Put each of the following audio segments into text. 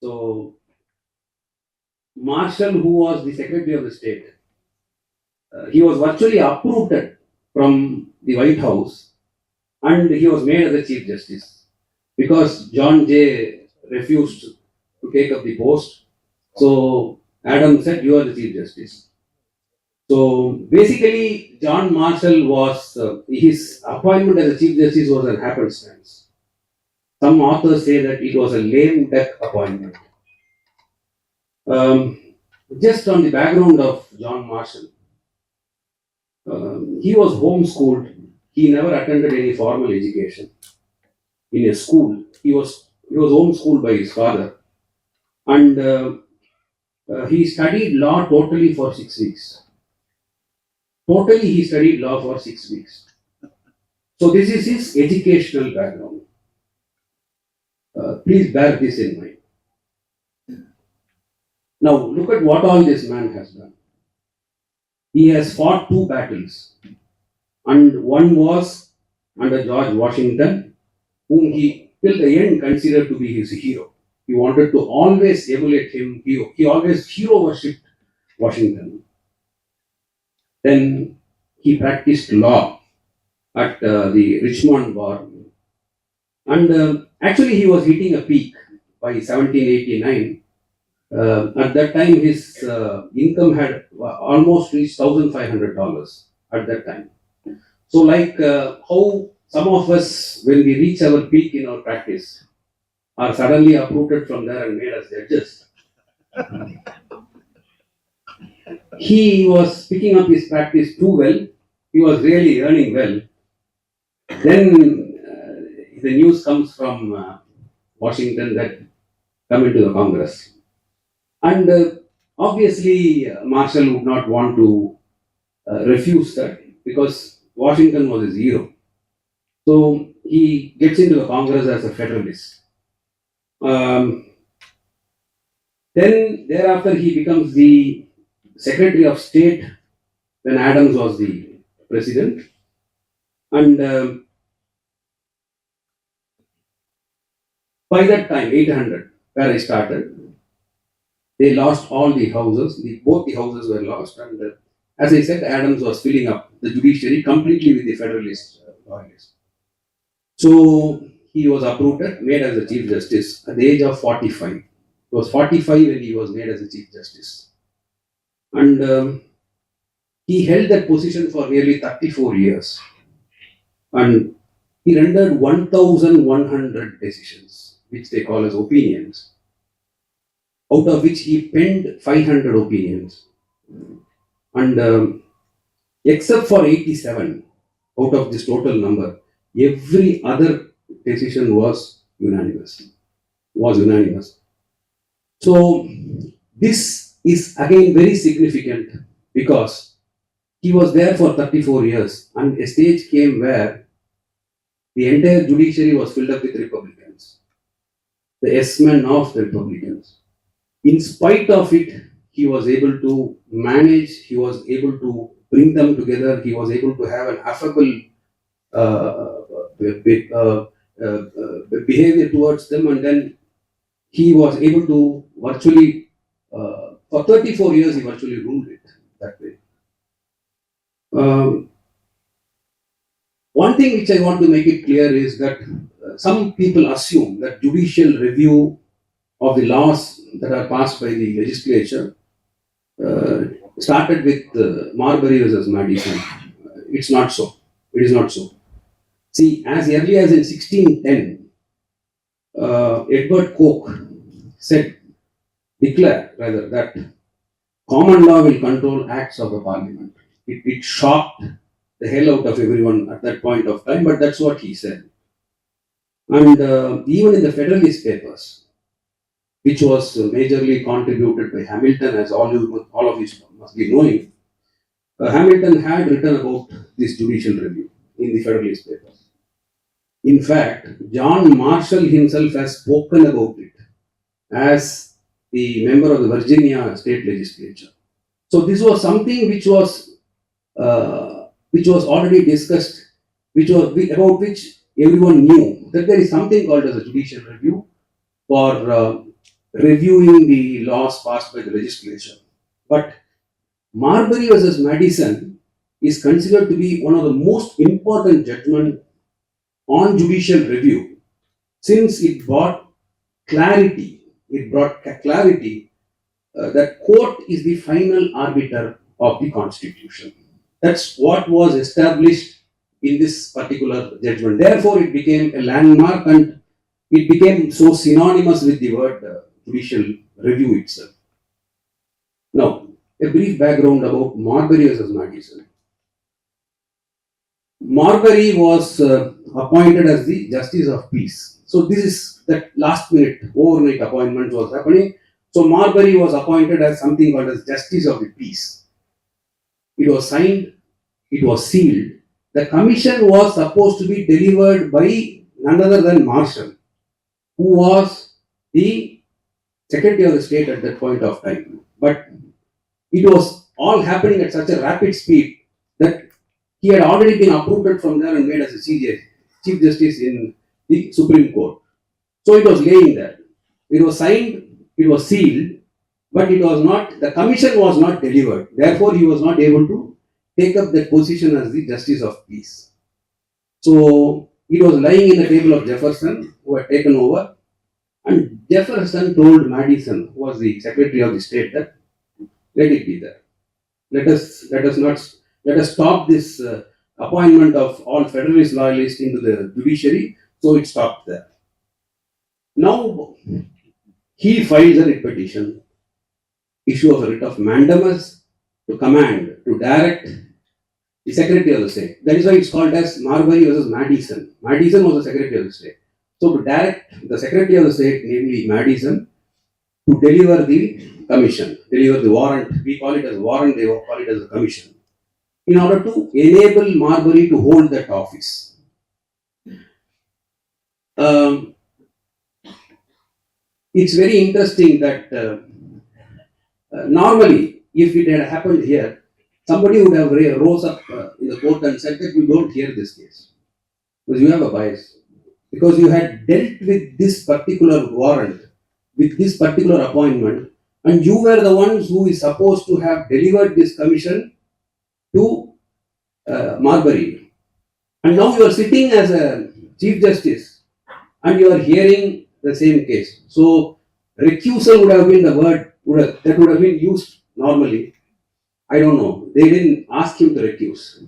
So Marshal, who was the Secretary of the State, he was virtually uprooted from the White House and he was made as the Chief Justice because John Jay refused to take up the post. So Adams said, "You are the Chief Justice." So basically, John Marshall was his appointment as a Chief Justice was an happenstance. Some authors say that it was a lame duck appointment. Just on the background of John Marshall, he was homeschooled. He never attended any formal education in a school. He was homeschooled by his father, and he studied law totally for 6 weeks. Totally, he studied law for 6 weeks. So this is his educational background. Please bear this in mind. Now look at what all this man has done. He has fought 2 battles, and one was under George Washington, whom he till the end considered to be his hero. He wanted to always emulate him. He always hero worshipped Washington. Then he practiced law at the Richmond Bar, and actually he was hitting a peak by 1789. At that time, his income had almost reached $1,500 at that time. So, like how some of us, when we reach our peak in our practice, are suddenly uprooted from there and made as judges. He was picking up his practice too well. He was really earning well. Then the news comes from Washington that come into the Congress. And obviously, Marshall would not want to refuse that because Washington was his hero. So he gets into the Congress as a Federalist. Then thereafter, he becomes the Secretary of State when Adams was the president. And by that time, 800, where I started, they lost all the houses. Both the houses were lost. And as I said, Adams was filling up the judiciary completely with the Federalist loyalists. So he was uprooted, made as a Chief Justice at the age of 45. He was 45 when he was made as a Chief Justice. And he held that position for nearly 34 years. And he rendered 1,100 decisions, which they call as opinions, out of which he penned 500 opinions. And except for 87 out of this total number, every other decision was unanimous. So this is again very significant because he was there for 34 years and a stage came where the entire judiciary was filled up with Republicans, the yes-men of the Republicans. In spite of it, he was able to manage, he was able to bring them together, he was able to have an affable behavior towards them, and then he was able to virtually, for 34 years, he virtually ruled it that way. One thing which I want to make it clear is that some people assume that judicial review of the laws that are passed by the legislature started with Marbury versus Madison. It's not so. It is not so. See, as early as in 1610, Edward Coke declared that common law will control acts of the parliament. It shocked the hell out of everyone at that point of time, but that's what he said. And even in the Federalist Papers, which was majorly contributed by Hamilton, as all of you must be knowing, Hamilton had written about this judicial review in the Federalist Papers. In fact, John Marshall himself has spoken about it as the member of the Virginia state legislature. So this was something which was already discussed, about which everyone knew that there is something called as a judicial review for reviewing the laws passed by the legislature. But Marbury versus Madison is considered to be one of the most important judgments on judicial review, since it brought clarity. It brought clarity that court is the final arbiter of the Constitution. That's what was established in this particular judgment. Therefore, it became a landmark and it became so synonymous with the word judicial review itself. Now, a brief background about Marbury versus Madison. Marbury was appointed as the Justice of Peace. So this is that last minute overnight appointment was happening. So Marbury was appointed as something called as Justice of the Peace. It was signed, it was sealed. The commission was supposed to be delivered by none other than Marshal, who was the Secretary of the State at that point of time. But it was all happening at such a rapid speed that he had already been uprooted from there and made as a Chief Justice in the Supreme Court. So it was laying there. It was signed, it was sealed, but it was not, the commission was not delivered. Therefore, he was not able to take up that position as the Justice of Peace. So it was lying in the table of Jefferson, who had taken over, and Jefferson told Madison, who was the Secretary of the State, that let it be there. Let us stop this appointment of all Federalist loyalists into the judiciary. So it stopped there. Now he files a writ petition, issue of a writ of mandamus to command, to direct the Secretary of the State. That is why it's called as Marbury versus Madison. Madison was the Secretary of the State. So to direct the Secretary of the State, namely Madison, to deliver the commission, deliver the warrant. We call it as warrant, they call it as a commission, in order to enable Marbury to hold that office. It's very interesting that normally, if it had happened here, somebody would have rose up in the court and said that you don't hear this case because you have a bias, because you had dealt with this particular warrant, with this particular appointment, and you were the ones who is supposed to have delivered this commission to Marbury. And now you are sitting as a Chief Justice and you are hearing the same case. So recusal would have been the word that would have been used normally. I don't know. They didn't ask him to recuse.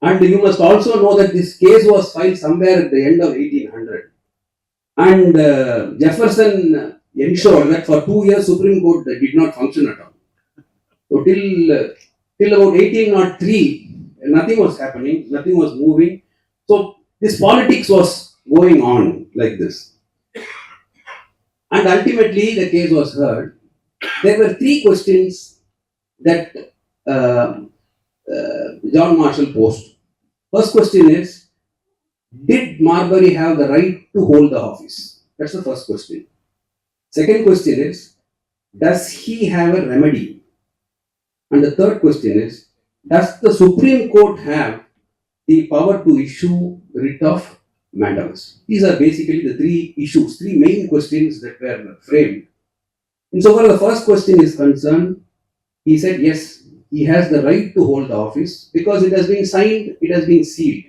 And you must also know that this case was filed somewhere at the end of 1800. And Jefferson ensured that for 2 years Supreme Court did not function at all. So till about 1803, nothing was happening, nothing was moving. So this politics was going on like this. And ultimately the case was heard. There were 3 questions that John Marshall posed. First question is, did Marbury have the right to hold the office? That's the first question. Second question is, does he have a remedy? And the third question is, does the Supreme Court have the power to issue writ of mandamus? These are basically the 3 issues, 3 main questions that were framed. And so far the first question is concerned, he said yes, he has the right to hold the office because it has been signed, it has been sealed.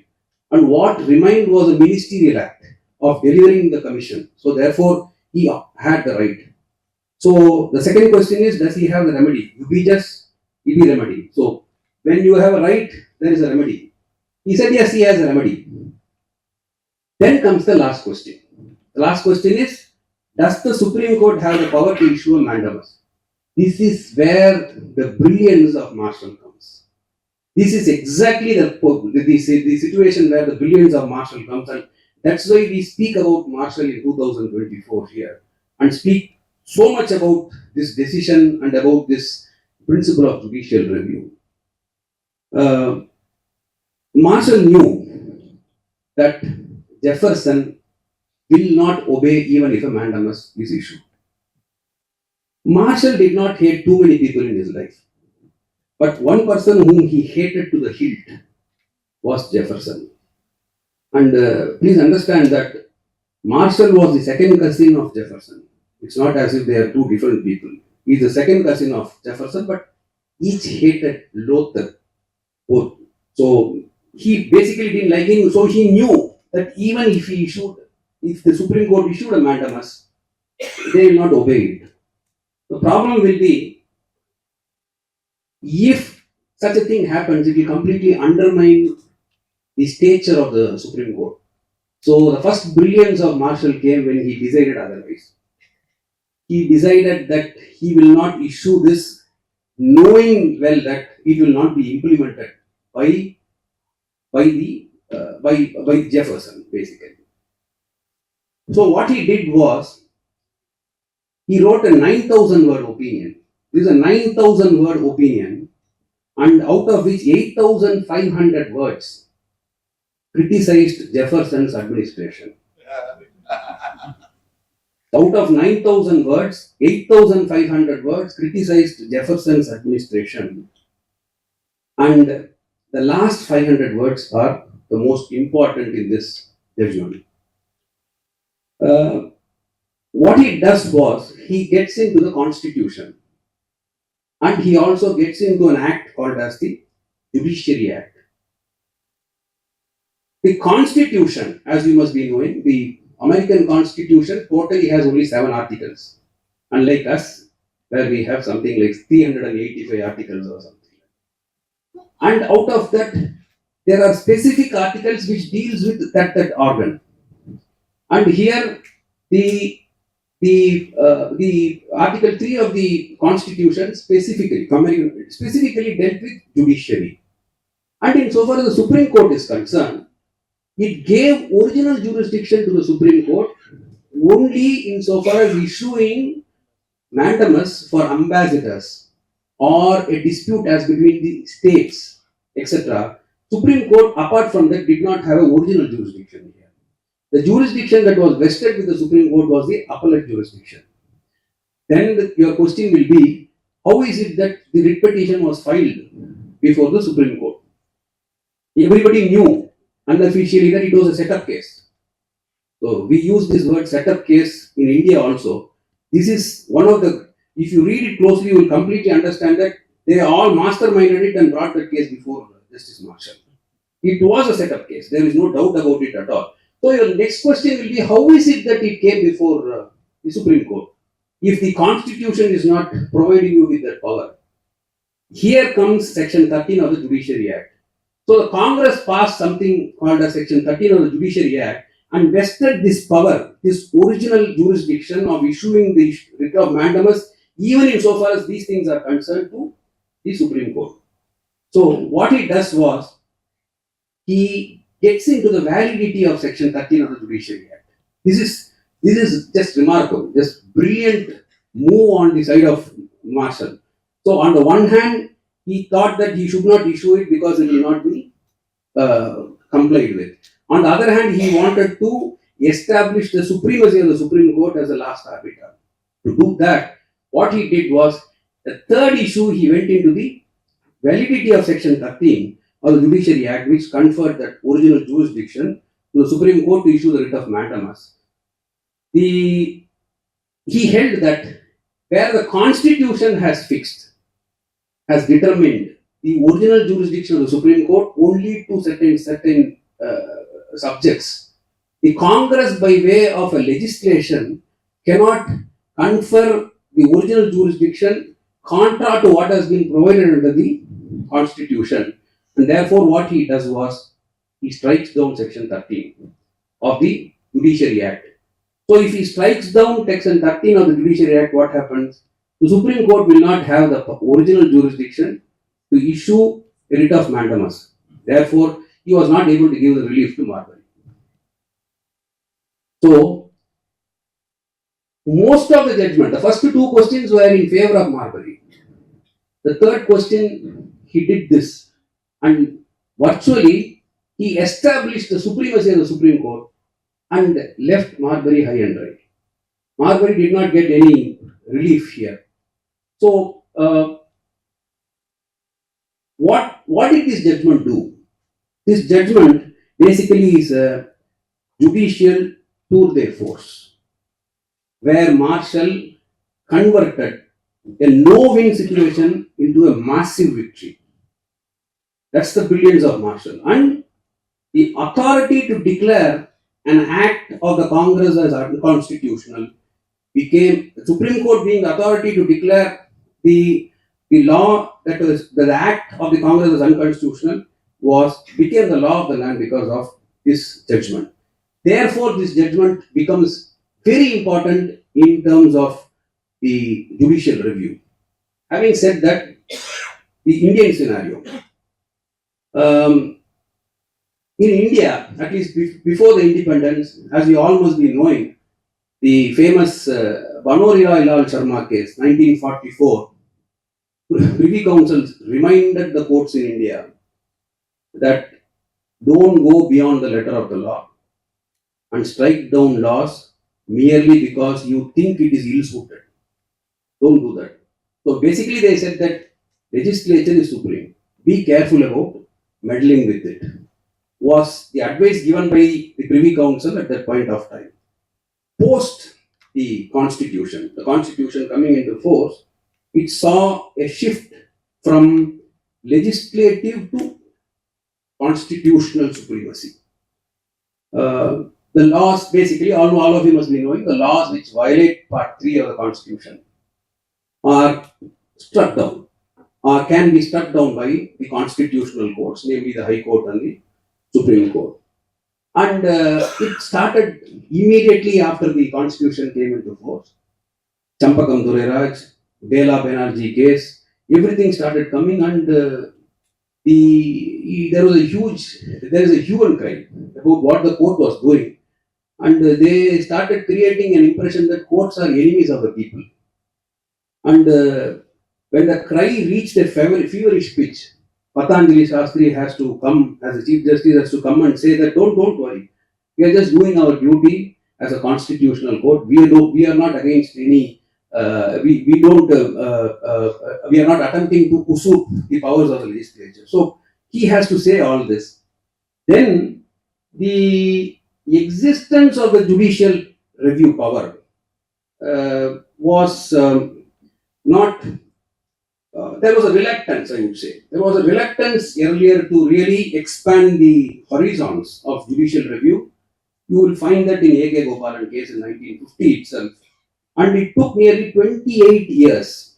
And what remained was a ministerial act of delivering the commission. So therefore, he had the right. So the second question is, does he have the remedy? Ibi remedy. So when you have a right, there is a remedy. He said yes, he has a remedy. Then comes the last question. The last question is, does the Supreme Court have the power to issue a mandamus? This is where the brilliance of Marshal comes. This is exactly the situation where the brilliance of Marshal comes, and that's why we speak about Marshal in 2024 here and speak so much about this decision and about this principle of judicial review. Marshal knew that Jefferson will not obey even if a mandamus is issued. Marshal did not hate too many people in his life, but one person whom he hated to the hilt was Jefferson. And please understand that Marshal was the second cousin of Jefferson. It's not as if they are two different people. He's the second cousin of Jefferson, but each hated, loathed both. So he basically didn't like him. So he knew that even if the Supreme Court issued a mandamus, they will not obey it. The problem will be if such a thing happens, it will completely undermine the stature of the Supreme Court. So the first brilliance of Marshal came when he decided otherwise. He decided that he will not issue this, knowing well that it will not be implemented by Jefferson, basically. So what he did was he wrote a 9,000 word opinion. This is a 9,000 word opinion, and out of which 8,500 words criticized Jefferson's administration. Out of 9,000 words, 8,500 words criticized Jefferson's administration, and the last 500 words are the most important in this judgment. What he does was he gets into the Constitution, and he also gets into an act called as the Judiciary Act. The Constitution, as you must be knowing, the American Constitution totally has only 7 articles, unlike us, where we have something like 385 articles or something. And out of that, there are specific articles which deals with that organ. And here, the Article 3 of the Constitution specifically dealt with judiciary. And insofar as the Supreme Court is concerned, it gave original jurisdiction to the Supreme Court only insofar as issuing mandamus for ambassadors or a dispute as between the states, etc. Supreme Court, apart from that, did not have an original jurisdiction here. The jurisdiction that was vested with the Supreme Court was the appellate jurisdiction. Then your question will be, how is it that the writ petition was filed before the Supreme Court? Everybody knew unofficially that it was a set-up case. So we use this word set-up case in India also. This is one of the, if you read it closely, you will completely understand that they all masterminded it and brought the case before Justice Marshal. It was a set-up case. There is no doubt about it at all. So your next question will be, how is it that it came before the Supreme Court? If the Constitution is not providing you with that power. Here comes Section 13 of the Judiciary Act. So the Congress passed something called as Section 13 of the Judiciary Act and vested this power, this original jurisdiction of issuing the writ of mandamus, even insofar as these things are concerned, to the Supreme Court. So what he does was, he gets into the validity of Section 13 of the Judiciary Act. This is just remarkable, just brilliant move on the side of Marshal. So on the one hand, he thought that he should not issue it because it will not be complied with. On the other hand, he wanted to establish the supremacy of the Supreme Court as the last arbiter. To do that, what he did was, the third issue, he went into the validity of Section 13 of the Judiciary Act, which conferred that original jurisdiction to the Supreme Court to issue the writ of mandamus. He held that where the Constitution has determined the original jurisdiction of the Supreme Court only to certain subjects, the Congress, by way of a legislation, cannot confer the original jurisdiction contra to what has been provided under the Constitution. And therefore, what he does was, he strikes down Section 13 of the Judiciary Act. So if he strikes down Section 13 of the Judiciary Act, what happens? The Supreme Court will not have the original jurisdiction to issue a writ of mandamus. Therefore, he was not able to give the relief to Marbury. So, most of the judgment, the first 2 questions were in favor of Marbury. The third question, he did this, and virtually he established the supremacy of the Supreme Court and left Marbury high and dry. Marbury did not get any relief here. So, what did this judgment do? This judgment basically is a judicial tour de force. where Marshal converted a no-win situation into a massive victory. That's the brilliance of Marshal. And the authority to declare an act of the Congress as unconstitutional became the Supreme Court being the authority to declare the law that was the act of the Congress as unconstitutional became the law of the land because of this judgment. Therefore, this judgment becomes very important in terms of the judicial review. Having said that, the Indian scenario. In India, at least before the independence, as you all must be knowing, the famous Banori Lal Sharma case, 1944, Privy Councils reminded the courts in India that don't go beyond the letter of the law and strike down laws merely because you think it is ill-suited. Don't do that. So basically they said that legislature is supreme. Be careful about meddling with it. Was the advice given by the Privy Council at that point of time. Post the constitution coming into force, it saw a shift from legislative to constitutional supremacy. The laws, basically, all of you must be knowing, the laws which violate Part 3 of the Constitution are struck down or can be struck down by the constitutional courts, namely the High Court and the Supreme Court. And it started immediately after the Constitution came into force. Champakam Dureraj, Bela Banerjee case, everything started coming, and there is a hue and cry about what the court was doing, and they started creating an impression that courts are enemies of the people. And when the cry reached a feverish pitch, Patanjali Shastri has to come, as a Chief Justice, has to come and say that don't worry, we are just doing our duty as a constitutional court. We are not against any. We are not attempting to usurp the powers of the legislature. So he has to say all this. Then the existence of the judicial review power was not. There was a reluctance, I would say. There was a reluctance earlier to really expand the horizons of judicial review. You will find that in A.K. Gopalan case in 1950 itself. And it took nearly 28 years.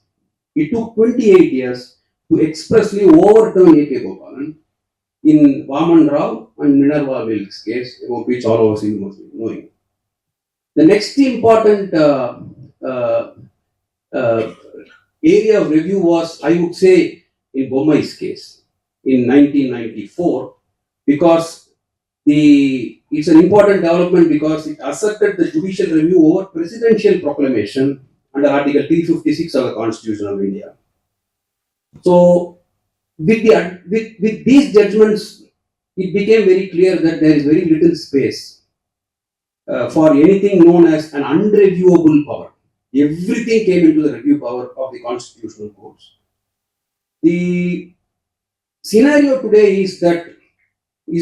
It took 28 years to expressly overturn A.K. Gopalan in Vaman Rao and Minerva Wilkes case, about which all of us must be knowing. The next important area of review was, I would say, in Bommai's case in 1994, because it's an important development because it asserted the judicial review over presidential proclamation under Article 356 of the Constitution of India. So, with these judgments, it became very clear that there is very little space for anything known as an unreviewable power. Everything came into the review power of the constitutional courts. The scenario today is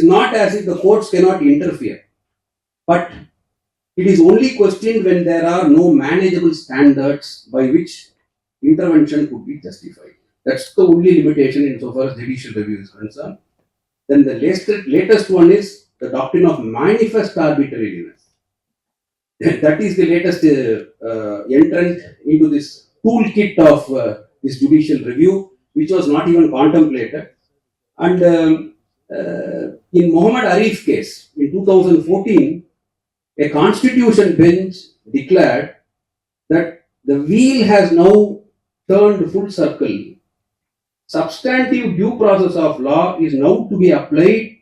not as if the courts cannot interfere, but it is only questioned when there are no manageable standards by which intervention could be justified. That's the only limitation insofar as judicial review is concerned. Then the latest one is the doctrine of manifest arbitrariness. That is the latest entrant into this toolkit of this judicial review, which was not even contemplated. And in Muhammad Arif case, in 2014, a constitution bench declared that the wheel has now turned full circle. Substantive due process of law is now to be applied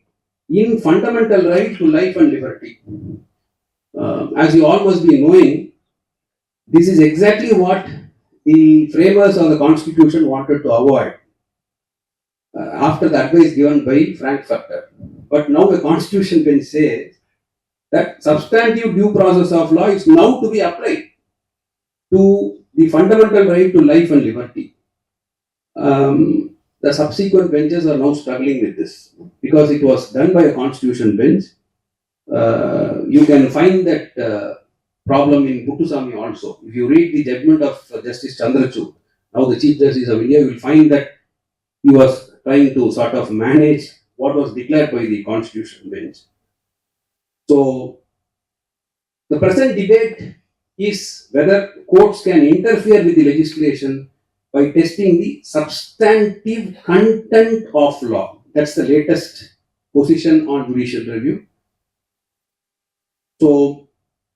in fundamental right to life and liberty. As you all must be knowing, this is exactly what the framers of the Constitution wanted to avoid after the advice given by Frankfurter. But now the Constitution bench says that substantive due process of law is now to be applied to the fundamental right to life and liberty. The subsequent benches are now struggling with this because it was done by a Constitution bench. You can find that problem in Puttuswamy also. If you read the judgment of Justice Chandrachud, now the Chief Justice of India, you will find that he was trying to sort of manage what was declared by the Constitutional Bench. So, the present debate is whether courts can interfere with the legislation by testing the substantive content of law. That's the latest position on judicial review. So,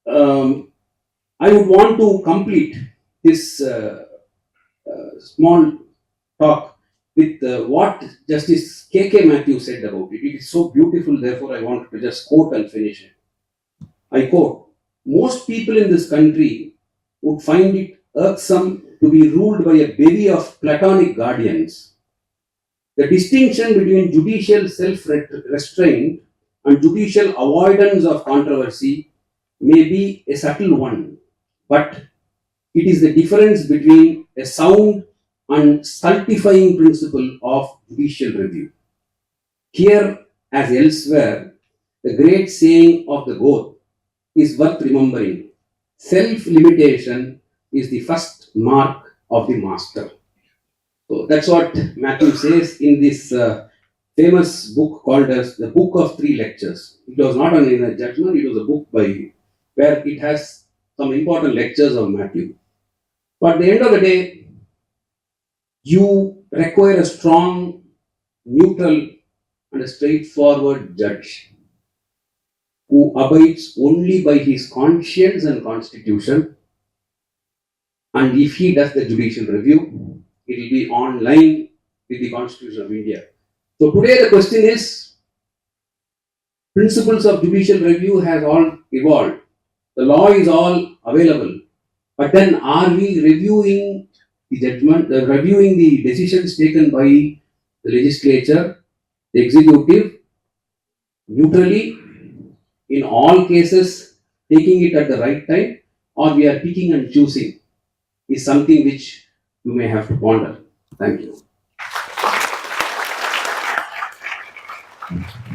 I would want to complete this small talk with what Justice K.K. Matthews said about it. It is so beautiful, therefore, I want to just quote and finish it. I quote, "Most people in this country would find it irksome to be ruled by a bevy of platonic guardians. The distinction between judicial self-restraint and judicial avoidance of controversy may be a subtle one, but it is the difference between a sound and stultifying principle of judicial review. Here, as elsewhere, the great saying of the Goth is worth remembering. Self-limitation is the first mark of the master." So that's what Matthew says in this famous book called as the Book of Three Lectures. It was not only a judgment, it was a book by where it has some important lectures of Matthew. But at the end of the day, you require a strong, neutral, and a straightforward judge who abides only by his conscience and constitution. And if he does the judicial review, it will be online with the Constitution of India. So today the question is, principles of judicial review has all evolved. The law is all available. But then are we reviewing the judgment, reviewing the decisions taken by the legislature, the executive, neutrally, in all cases, taking it at the right time, or we are picking and choosing, is something which you may have to ponder. Thank you.